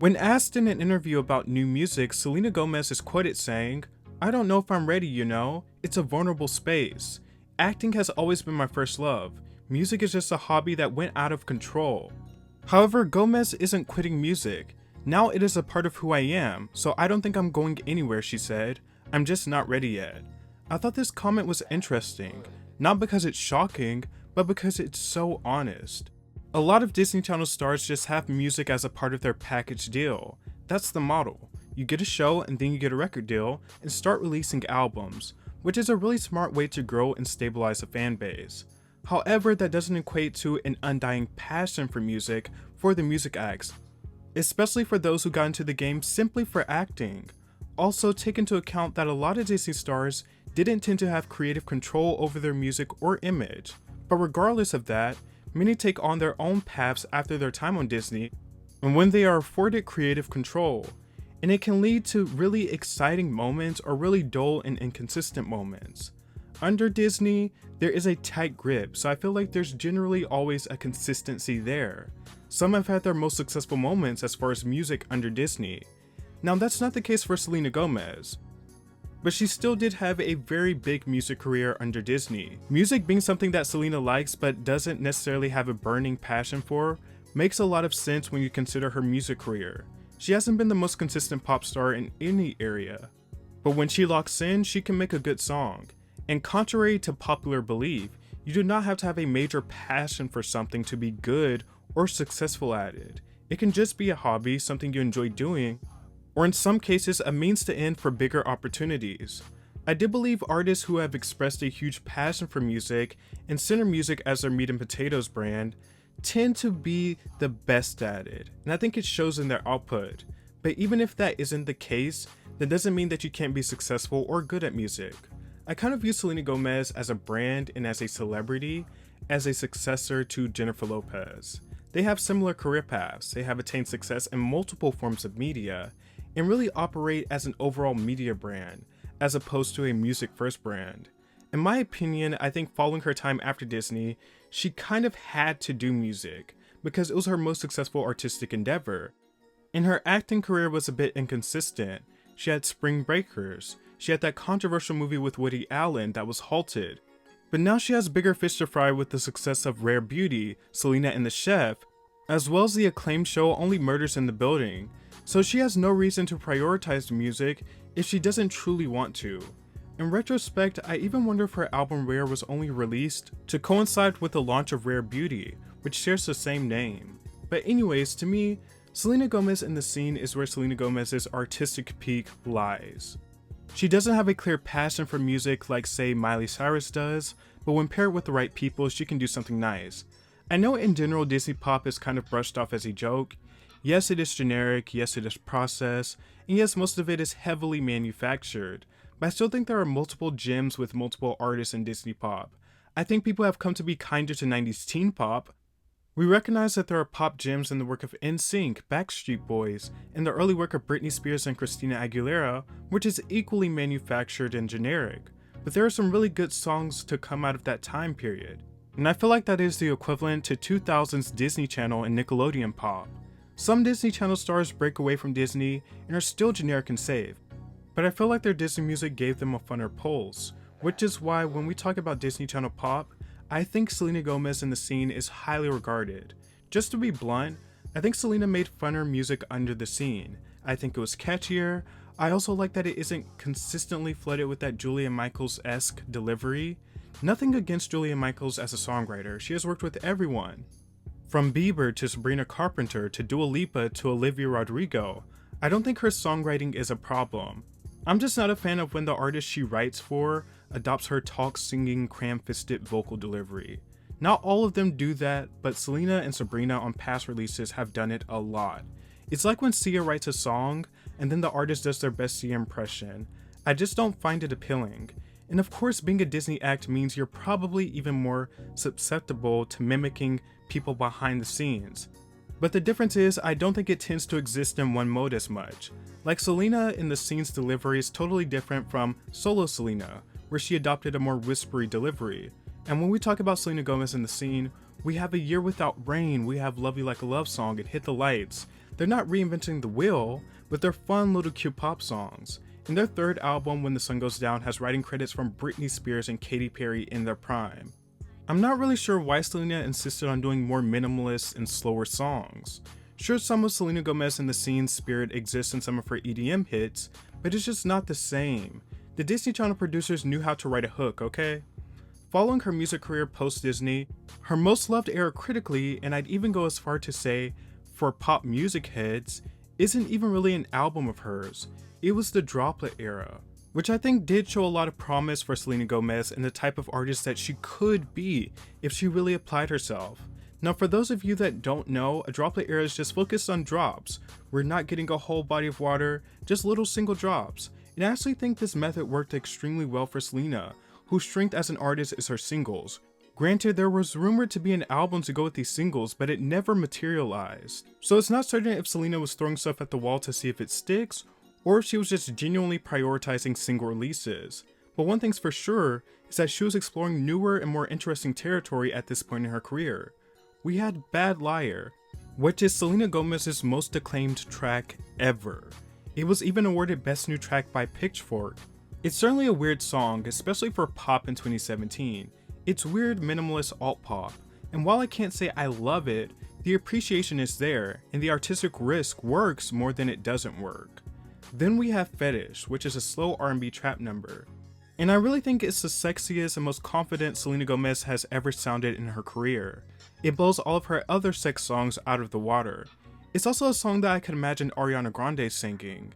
When asked in an interview about new music, Selena Gomez is quoted saying, "I don't know if I'm ready, you know? It's a vulnerable space. Acting has always been my first love. Music is just a hobby that went out of control." However, Gomez isn't quitting music. "Now it is a part of who I am, so I don't think I'm going anywhere," she said. "I'm just not ready yet." I thought this comment was interesting, not because it's shocking, but because it's so honest. A lot of Disney Channel stars just have music as a part of their package deal. That's the model. You get a show and then you get a record deal and start releasing albums, which is a really smart way to grow and stabilize a fan base. However, that doesn't equate to an undying passion for music for the music acts, especially for those who got into the game simply for acting. Also, take into account that a lot of Disney stars didn't tend to have creative control over their music or image. But regardless of that, many take on their own paths after their time on Disney and when they are afforded creative control, and it can lead to really exciting moments or really dull and inconsistent moments. Under Disney, there is a tight grip, so I feel like there's generally always a consistency there. Some have had their most successful moments as far as music under Disney. Now that's not the case for Selena Gomez, but she still did have a very big music career under Disney. Music being something that Selena likes but doesn't necessarily have a burning passion for makes a lot of sense when you consider her music career. She hasn't been the most consistent pop star in any area, but when she locks in, she can make a good song. And contrary to popular belief, you do not have to have a major passion for something to be good or successful at it. It can just be a hobby, something you enjoy doing, or in some cases a means to end for bigger opportunities. I do believe artists who have expressed a huge passion for music and center music as their meat and potatoes brand tend to be the best at it, and I think it shows in their output. But even if that isn't the case, that doesn't mean that you can't be successful or good at music. I kind of view Selena Gomez as a brand and as a celebrity, as a successor to Jennifer Lopez. They have similar career paths, they have attained success in multiple forms of media, and really operate as an overall media brand, as opposed to a music first brand. In my opinion, I think following her time after Disney, she kind of had to do music, because it was her most successful artistic endeavor. And her acting career was a bit inconsistent. She had Spring Breakers, she had that controversial movie with Woody Allen that was halted. But now she has bigger fish to fry with the success of Rare Beauty, Selena and the Chef, as well as the acclaimed show Only Murders in the Building, so she has no reason to prioritize music if she doesn't truly want to. In retrospect, I even wonder if her album Rare was only released to coincide with the launch of Rare Beauty, which shares the same name. But anyways, to me, Selena Gomez in the scene is where Selena Gomez's artistic peak lies. She doesn't have a clear passion for music like say Miley Cyrus does, but when paired with the right people, she can do something nice. I know in general Disney pop is kind of brushed off as a joke. Yes, it is generic, yes it is processed, and yes most of it is heavily manufactured, but I still think there are multiple gems with multiple artists in Disney pop. I think people have come to be kinder to 90s teen pop. We recognize that there are pop gems in the work of NSYNC, Backstreet Boys, and the early work of Britney Spears and Christina Aguilera, which is equally manufactured and generic, but there are some really good songs to come out of that time period. And I feel like that is the equivalent to 2000s Disney Channel and Nickelodeon pop. Some Disney Channel stars break away from Disney and are still generic and safe, but I feel like their Disney music gave them a funner pulse, which is why when we talk about Disney Channel pop, I think Selena Gomez in the scene is highly regarded. Just to be blunt, I think Selena made funner music under the scene. I think it was catchier. I also like that it isn't consistently flooded with that Julia Michaels-esque delivery. Nothing against Julia Michaels as a songwriter, she has worked with everyone. From Bieber to Sabrina Carpenter to Dua Lipa to Olivia Rodrigo, I don't think her songwriting is a problem. I'm just not a fan of when the artist she writes for adopts her talk-singing, cram-fisted vocal delivery. Not all of them do that, but Selena and Sabrina on past releases have done it a lot. It's like when Sia writes a song, and then the artist does their best Sia impression. I just don't find it appealing. And of course, being a Disney act means you're probably even more susceptible to mimicking people behind the scenes. But the difference is, I don't think it tends to exist in one mode as much. Like Selena in the scene's delivery is totally different from solo Selena, where she adopted a more whispery delivery. And when we talk about Selena Gomez in the scene, we have A Year Without Rain, we have Love You Like a Love Song, and Hit the Lights. They're not reinventing the wheel, but they're fun little cute pop songs. And their third album, When the Sun Goes Down, has writing credits from Britney Spears and Katy Perry in their prime. I'm not really sure why Selena insisted on doing more minimalist and slower songs. Sure, some of Selena Gomez and the scene spirit exists in some of her EDM hits, but it's just not the same. The Disney Channel producers knew how to write a hook, okay? Following her music career post-Disney, her most loved era critically, and I'd even go as far to say, for pop music heads, isn't even really an album of hers. It was the Droplet Era, which I think did show a lot of promise for Selena Gomez and the type of artist that she could be if she really applied herself. Now, for those of you that don't know, a Droplet Era is just focused on drops. We're not getting a whole body of water, just little single drops. And I actually think this method worked extremely well for Selena, whose strength as an artist is her singles. Granted, there was rumored to be an album to go with these singles, but it never materialized. So it's not certain if Selena was throwing stuff at the wall to see if it sticks, or if she was just genuinely prioritizing single releases. But one thing's for sure is that she was exploring newer and more interesting territory at this point in her career. We had Bad Liar, which is Selena Gomez's most acclaimed track ever. It was even awarded Best New Track by Pitchfork. It's certainly a weird song, especially for pop in 2017. It's weird minimalist alt pop, and while I can't say I love it, the appreciation is there, and the artistic risk works more than it doesn't work. Then we have Fetish, which is a slow R&B trap number. And I really think it's the sexiest and most confident Selena Gomez has ever sounded in her career. It blows all of her other sex songs out of the water. It's also a song that I could imagine Ariana Grande singing.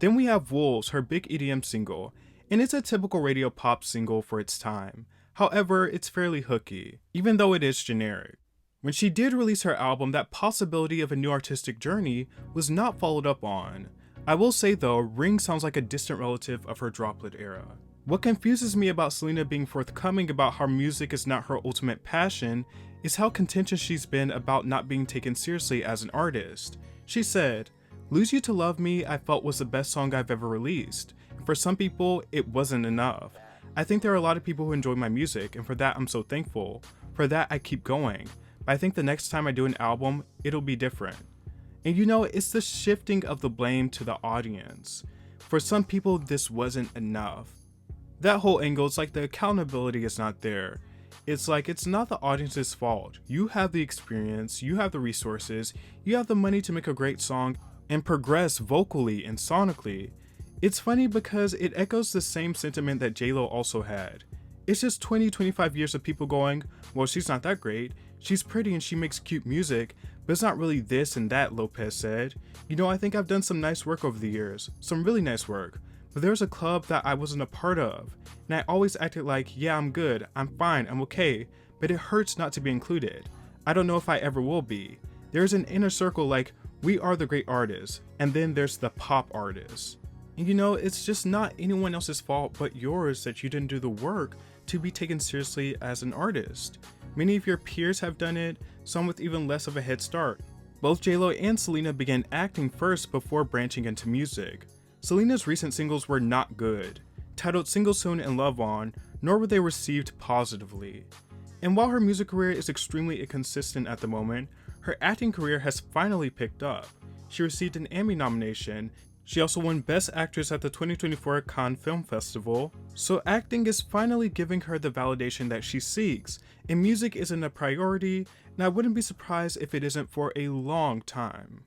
Then we have Wolves, her big EDM single, and it's a typical radio pop single for its time. However, it's fairly hooky, even though it is generic. When she did release her album, that possibility of a new artistic journey was not followed up on. I will say though, Ring sounds like a distant relative of her Droplet era. What confuses me about Selena being forthcoming about how music is not her ultimate passion is how contentious she's been about not being taken seriously as an artist. She said, "Lose You to Love Me I felt was the best song I've ever released. For some people, it wasn't enough. I think there are a lot of people who enjoy my music, and for that I'm so thankful. For that I keep going. But I think the next time I do an album, it'll be different." And you know, it's the shifting of the blame to the audience. For some people, this wasn't enough. That whole angle, it's like the accountability is not there. It's like, it's not the audience's fault. You have the experience, you have the resources, you have the money to make a great song and progress vocally and sonically. It's funny because it echoes the same sentiment that J-Lo also had. It's just 20-25 years of people going, well, she's not that great, she's pretty and she makes cute music, but it's not really this and that, Lopez said. You know, I think I've done some nice work over the years, some really nice work, but there's a club that I wasn't a part of, and I always acted like, yeah, I'm good, I'm fine, I'm okay, but it hurts not to be included. I don't know if I ever will be. There's an inner circle like, we are the great artists, and then there's the pop artists. And you know, it's just not anyone else's fault but yours that you didn't do the work to be taken seriously as an artist. Many of your peers have done it, some with even less of a head start. Both J-Lo and Selena began acting first before branching into music. Selena's recent singles were not good, titled Single Soon and Love On, nor were they received positively. And while her music career is extremely inconsistent at the moment, her acting career has finally picked up. She received an Emmy nomination. She also won Best Actress at the 2024 Cannes Film Festival, so acting is finally giving her the validation that she seeks, and music isn't a priority, and I wouldn't be surprised if it isn't for a long time.